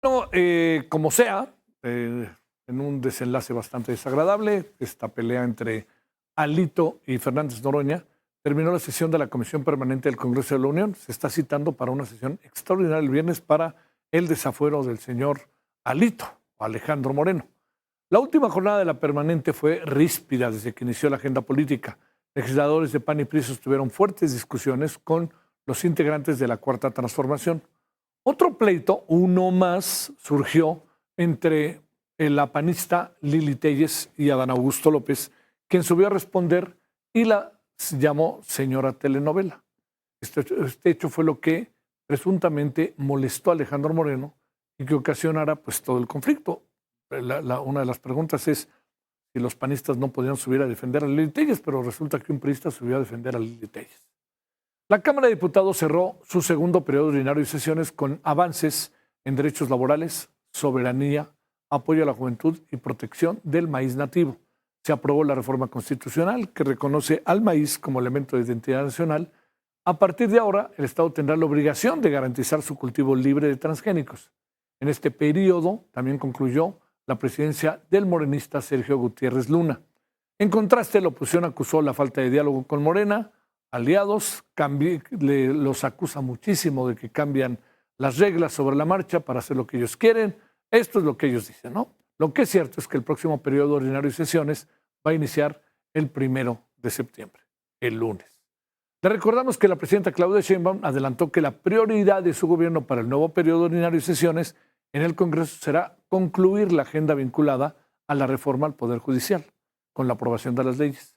No, como sea, en un desenlace bastante desagradable, esta pelea entre Alito y Fernández Noroña, terminó la sesión de la Comisión Permanente del Congreso de la Unión. Se está citando para una sesión extraordinaria el viernes para el desafuero del señor Alito, Alejandro Moreno. La última jornada de la permanente fue ríspida desde que inició la agenda política. Legisladores de PAN y PRI tuvieron fuertes discusiones con los integrantes de la Cuarta Transformación. Otro pleito, uno más, surgió entre la panista Lili Téllez y Adán Augusto López, quien subió a responder y la llamó señora telenovela. Este hecho fue lo que presuntamente molestó a Alejandro Moreno y que ocasionara pues todo el conflicto. Una de las preguntas es si los panistas no podían subir a defender a Lili Téllez, pero resulta que un priista subió a defender a Lili Téllez. La Cámara de Diputados cerró su segundo periodo ordinario de sesiones con avances en derechos laborales, soberanía, apoyo a la juventud y protección del maíz nativo. Se aprobó la reforma constitucional que reconoce al maíz como elemento de identidad nacional. A partir de ahora, el Estado tendrá la obligación de garantizar su cultivo libre de transgénicos. En este periodo también concluyó la presidencia del morenista Sergio Gutiérrez Luna. En contraste, la oposición acusó la falta de diálogo con Morena, aliados, los acusa muchísimo de que cambian las reglas sobre la marcha para hacer lo que ellos quieren. Esto es lo que ellos dicen, ¿no? Lo que es cierto es que el próximo periodo ordinario de sesiones va a iniciar el 1 de septiembre, el lunes. Le recordamos que la presidenta Claudia Sheinbaum adelantó que la prioridad de su gobierno para el nuevo periodo ordinario de sesiones en el Congreso será concluir la agenda vinculada a la reforma al Poder Judicial, con la aprobación de las leyes.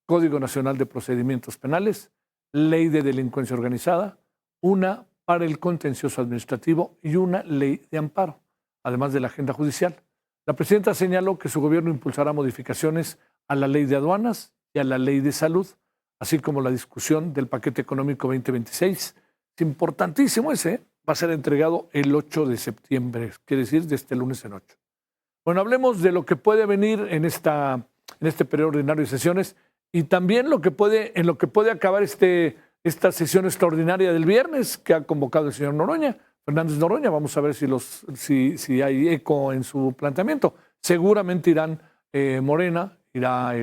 Código Nacional de Procedimientos Penales, Ley de Delincuencia Organizada, una para el contencioso administrativo y una ley de amparo, además de la agenda judicial. La presidenta señaló que su gobierno impulsará modificaciones a la ley de aduanas y a la ley de salud, así como la discusión del paquete económico 2026. Es importantísimo ese, va a ser entregado el 8 de septiembre, quiere decir de este lunes en 8. Bueno, hablemos de lo que puede venir en este periodo ordinario de sesiones y también en lo que puede acabar esta sesión extraordinaria del viernes que ha convocado el señor Noroña, Fernández Noroña. Vamos a ver si hay eco en su planteamiento. Seguramente irán Morena, irá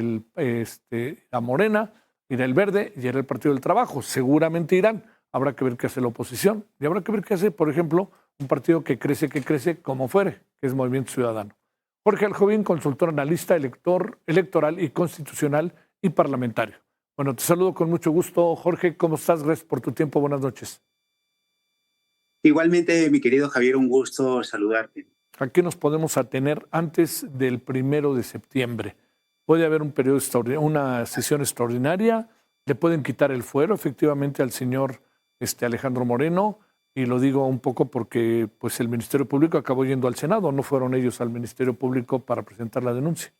Morena, irá el Verde y irá el Partido del Trabajo. Seguramente irán. Habrá que ver qué hace la oposición y habrá que ver qué hace, por ejemplo, un partido que crece como fuere, que es Movimiento Ciudadano. Jorge Aljovín, consultor analista, electoral y constitucional y parlamentario. Bueno, te saludo con mucho gusto, Jorge. ¿Cómo estás? Gracias por tu tiempo. Buenas noches. Igualmente, mi querido Javier, un gusto saludarte. ¿A qué nos podemos atener antes del 1 de septiembre? ¿Puede haber un periodo extraordinario, una sesión extraordinaria? ¿Le pueden quitar el fuero efectivamente al señor Alejandro Moreno? Y lo digo un poco porque pues, el Ministerio Público acabó yendo al Senado, no fueron ellos al Ministerio Público para presentar la denuncia.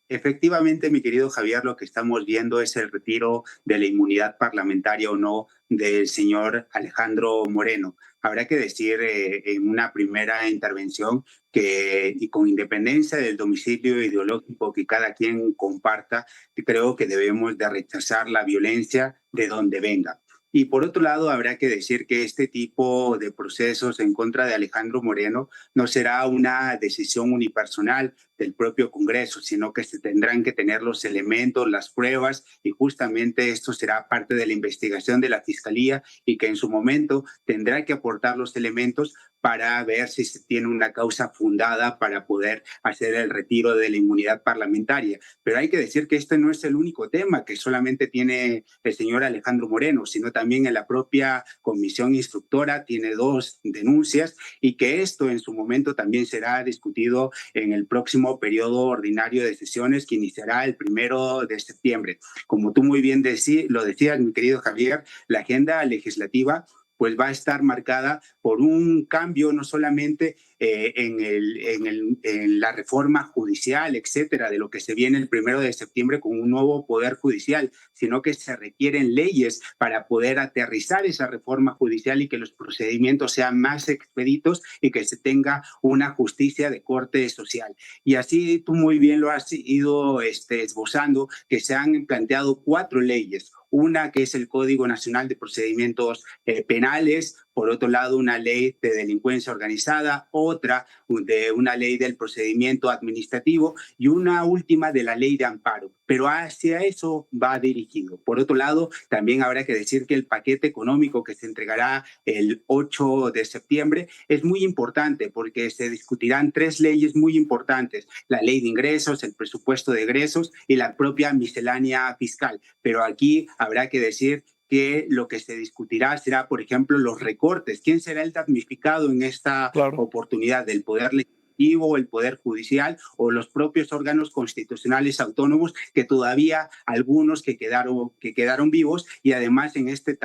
Efectivamente, mi querido Javier, lo que estamos viendo es el retiro de la inmunidad parlamentaria o no del señor Alejandro Moreno. Habrá que decir en una primera intervención que, y con independencia del domicilio ideológico que cada quien comparta, creo que debemos de rechazar la violencia de donde venga. Y por otro lado, habrá que decir que este tipo de procesos en contra de Alejandro Moreno no será una decisión unipersonal del propio Congreso, sino que se tendrán que tener los elementos, las pruebas, y justamente esto será parte de la investigación de la Fiscalía y que en su momento tendrá que aportar los elementos para ver si se tiene una causa fundada para poder hacer el retiro de la inmunidad parlamentaria. Pero hay que decir que este no es el único tema que solamente tiene el señor Alejandro Moreno, sino también en la propia comisión instructora tiene 2 denuncias y que esto en su momento también será discutido en el próximo periodo ordinario de sesiones que iniciará el 1 de septiembre. Como tú muy bien lo decías, mi querido Javier, la agenda legislativa pues va a estar marcada por un cambio no solamente en la reforma judicial, etcétera, de lo que se viene el 1 de septiembre con un nuevo poder judicial, sino que se requieren leyes para poder aterrizar esa reforma judicial y que los procedimientos sean más expeditos y que se tenga una justicia de corte social. Y así tú muy bien lo has ido esbozando, que se han planteado 4 leyes. Una que es el Código Nacional de Procedimientos Penales, por otro lado una ley de delincuencia organizada, otra de una ley del procedimiento administrativo y una última de la ley de amparo. Pero hacia eso va dirigido. Por otro lado, también habrá que decir que el paquete económico que se entregará el 8 de septiembre es muy importante porque se discutirán 3 leyes muy importantes: la ley de ingresos, el presupuesto de egresos y la propia miscelánea fiscal. Pero aquí habrá que decir que lo que se discutirá será, por ejemplo, los recortes. ¿Quién será el damnificado en esta oportunidad? ¿Del Poder Legislativo, el Poder Judicial o los propios órganos constitucionales autónomos, que todavía algunos que quedaron vivos? Y además en este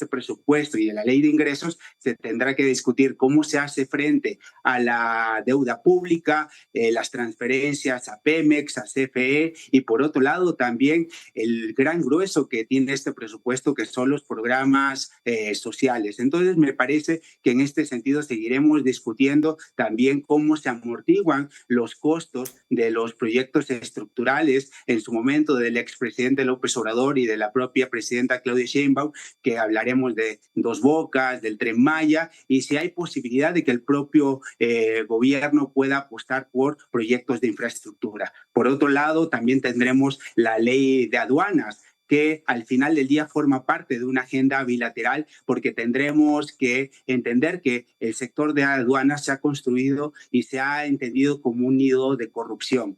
presupuesto y en la ley de ingresos se tendrá que discutir cómo se hace frente a la deuda pública, las transferencias a Pemex, a CFE, y por otro lado también el gran grueso que tiene este presupuesto, que son los programas sociales. Entonces me parece que en este sentido seguiremos discutiendo también cómo se amortiguan los costos de los proyectos estructurales en su momento del expresidente López Obrador y de la propia presidenta Claudia Sheinbaum, que hablaremos de Dos Bocas, del Tren Maya, y si hay posibilidad de que el propio gobierno pueda apostar por proyectos de infraestructura. Por otro lado, también tendremos la ley de aduanas, que al final del día forma parte de una agenda bilateral, porque tendremos que entender que el sector de aduanas se ha construido y se ha entendido como un nido de corrupción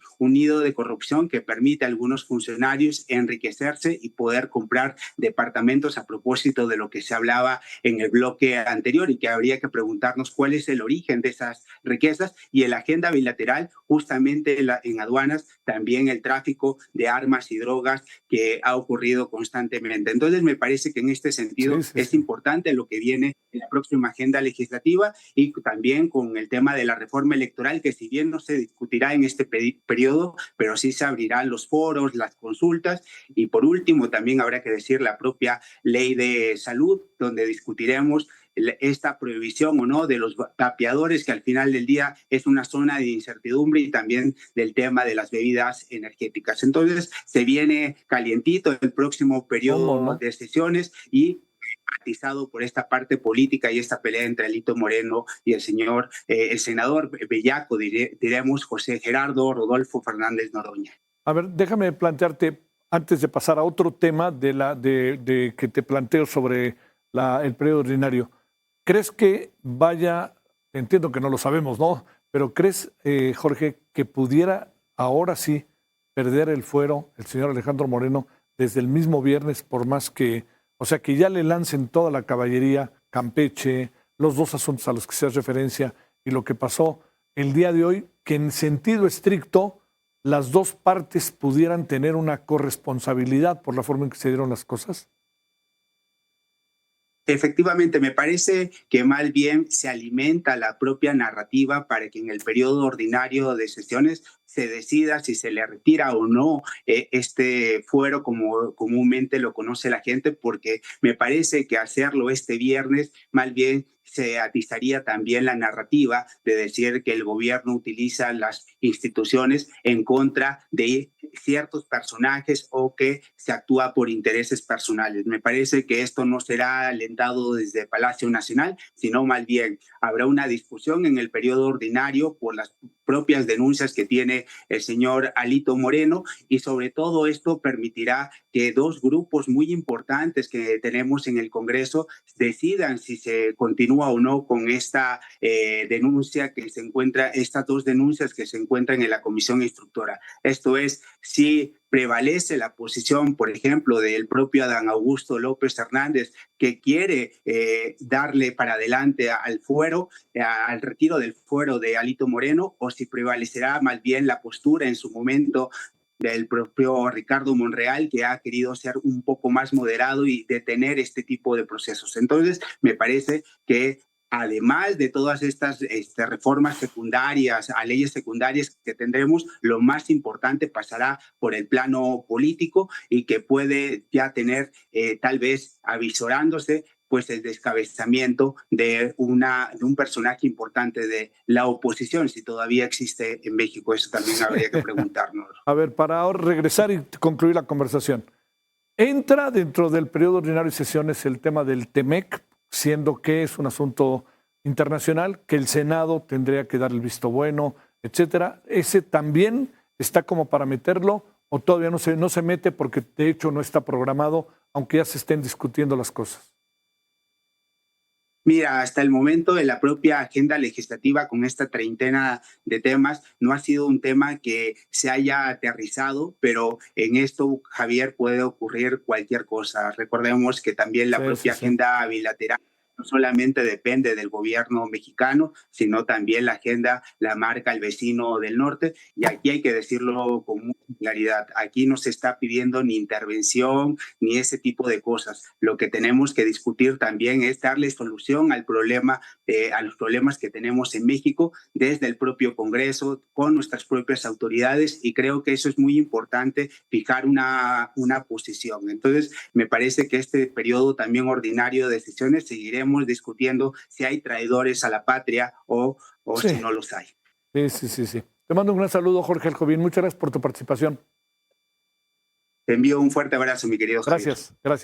que permite a algunos funcionarios enriquecerse y poder comprar departamentos, a propósito de lo que se hablaba en el bloque anterior, y que habría que preguntarnos cuál es el origen de esas riquezas. Y en la agenda bilateral, justamente en aduanas, también el tráfico de armas y drogas que ha ocurrido constantemente. Entonces me parece que en este sentido es importante lo que viene en la próxima agenda legislativa, y también con el tema de la reforma electoral, que si bien no se discutirá en este periodo, pero sí se abrirán los foros, las consultas. Y por último también habrá que decir la propia ley de salud, donde discutiremos esta prohibición o no de los vapeadores, que al final del día es una zona de incertidumbre, y también del tema de las bebidas energéticas. Entonces se viene calientito el próximo periodo de sesiones, y matizado por esta parte política y esta pelea entre Alito Moreno y el senador bellaco, diremos, José Gerardo Rodolfo Fernández Noroña. A ver, déjame plantearte, antes de pasar a otro tema de que te planteo sobre el periodo ordinario. ¿Crees que vaya, entiendo que no lo sabemos, ¿no? Pero ¿crees, Jorge, que pudiera ahora sí perder el fuero el señor Alejandro Moreno desde el mismo viernes, por más que, o sea, que ya le lancen toda la caballería, Campeche, los 2 asuntos a los que se hace referencia y lo que pasó el día de hoy, que en sentido estricto las 2 partes pudieran tener una corresponsabilidad por la forma en que se dieron las cosas? Efectivamente, me parece que más bien se alimenta la propia narrativa para que en el periodo ordinario de sesiones se decida si se le retira o no este fuero, como comúnmente lo conoce la gente, porque me parece que hacerlo este viernes más bien se atizaría también la narrativa de decir que el gobierno utiliza las instituciones en contra de ciertos personajes o que se actúa por intereses personales. Me parece que esto no será alentado desde Palacio Nacional, sino más bien habrá una discusión en el periodo ordinario por las propias denuncias que tiene el señor Alito Moreno, y sobre todo esto permitirá que 2 grupos muy importantes que tenemos en el Congreso decidan si se continúa o no con esta denuncia que se encuentra, estas 2 denuncias que se encuentran en la comisión instructora. Esto es, si prevalece la posición, por ejemplo, del propio Adán Augusto López Hernández, que quiere darle para adelante al fuero, al retiro del fuero de Alito Moreno, o si prevalecerá más bien la postura en su momento del propio Ricardo Monreal, que ha querido ser un poco más moderado y detener este tipo de procesos. Entonces, me parece que además de todas estas reformas secundarias, a leyes secundarias que tendremos, lo más importante pasará por el plano político, y que puede ya tener tal vez avisorándose pues el descabezamiento de un personaje importante de la oposición, si todavía existe en México. Eso también habría que preguntarnos. A ver, para ahora regresar y concluir la conversación. ¿Entra dentro del periodo ordinario de sesiones el tema del TEMEC? siendo que es un asunto internacional, que el Senado tendría que dar el visto bueno, etcétera. ¿Ese también está como para meterlo o todavía no se mete porque de hecho no está programado, aunque ya se estén discutiendo las cosas? Mira, hasta el momento de la propia agenda legislativa con esta treintena de temas, no ha sido un tema que se haya aterrizado, pero en esto, Javier, puede ocurrir cualquier cosa. Recordemos que también la propia agenda bilateral no solamente depende del gobierno mexicano, sino también la agenda la marca el vecino del norte. Y aquí hay que decirlo con mucha claridad. Aquí no se está pidiendo ni intervención ni ese tipo de cosas. Lo que tenemos que discutir también es darle solución al problema, a los problemas que tenemos en México desde el propio Congreso, con nuestras propias autoridades. Y creo que eso es muy importante, fijar una posición. Entonces, me parece que este periodo también ordinario de sesiones seguiremos discutiendo si hay traidores a la patria o Sí. si no los hay. Sí. Te mando un gran saludo, Jorge Alcovín. Muchas gracias por tu participación. Te envío un fuerte abrazo, mi querido Javier. Gracias.